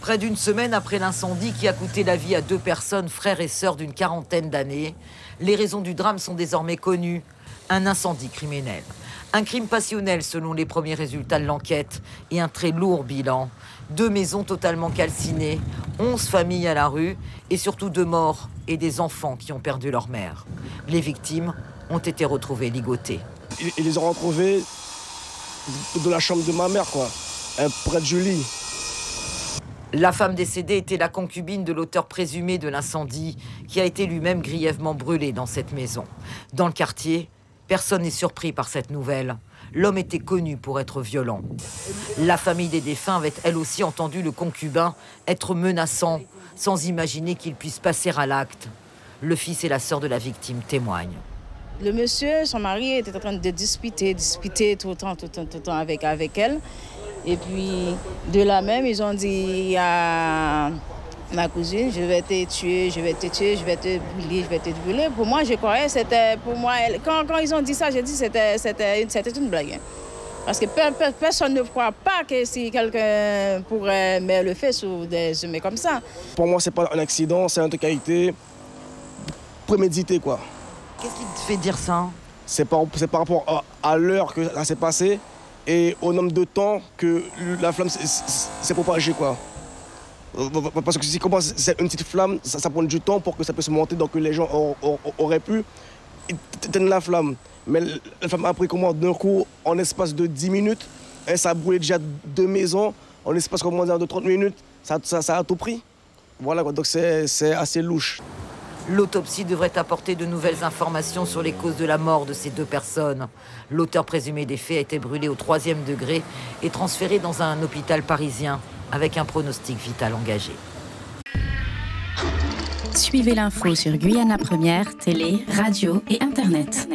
Près d'une semaine après l'incendie qui a coûté la vie à 2 personnes, frères et sœurs d'une quarantaine d'années, les raisons du drame sont désormais connues. Un incendie criminel. Un crime passionnel selon les premiers résultats de l'enquête et un très lourd bilan. 2 maisons totalement calcinées, 11 familles à la rue et surtout 2 morts et des enfants qui ont perdu leur mère. Les victimes ont été retrouvées ligotées. Ils les ont retrouvées de la chambre de ma mère, quoi, près de Julie. La femme décédée était la concubine de l'auteur présumé de l'incendie, qui a été lui-même grièvement brûlé dans cette maison. Dans le quartier, personne n'est surpris par cette nouvelle. L'homme était connu pour être violent. La famille des défunts avait elle aussi entendu le concubin être menaçant, sans imaginer qu'il puisse passer à l'acte. Le fils et la sœur de la victime témoignent. Le monsieur, son mari, était en train de disputer tout le temps avec elle. Et puis, de là même, ils ont dit à ma cousine, je vais te tuer, je vais te brûler. Pour moi, je croyais, c'était pour moi, quand ils ont dit ça, j'ai dit c'était une blague. Parce que personne ne croit pas que si quelqu'un pourrait mettre le feu sur des humains comme ça. Pour moi, c'est pas un accident, c'est un truc qui a été prémédité, quoi. Qu'est-ce qui te fait dire ça? C'est par rapport à l'heure que ça s'est passé et au nombre de temps que la flamme s'est propagée, quoi. Parce que si c'est une petite flamme, ça prend du temps pour que ça puisse monter, donc les gens auraient pu éteindre la flamme. Mais la flamme a pris d'un coup, en espace de 10 minutes, et ça a brûlé déjà 2 maisons, en espace de 30 minutes, ça a tout pris. Voilà, quoi. Donc c'est assez louche. L'autopsie devrait apporter de nouvelles informations sur les causes de la mort de ces 2 personnes. L'auteur présumé des faits a été brûlé au 3e degré et transféré dans un hôpital parisien avec un pronostic vital engagé. Suivez l'info sur Guyana Première, télé, radio et Internet.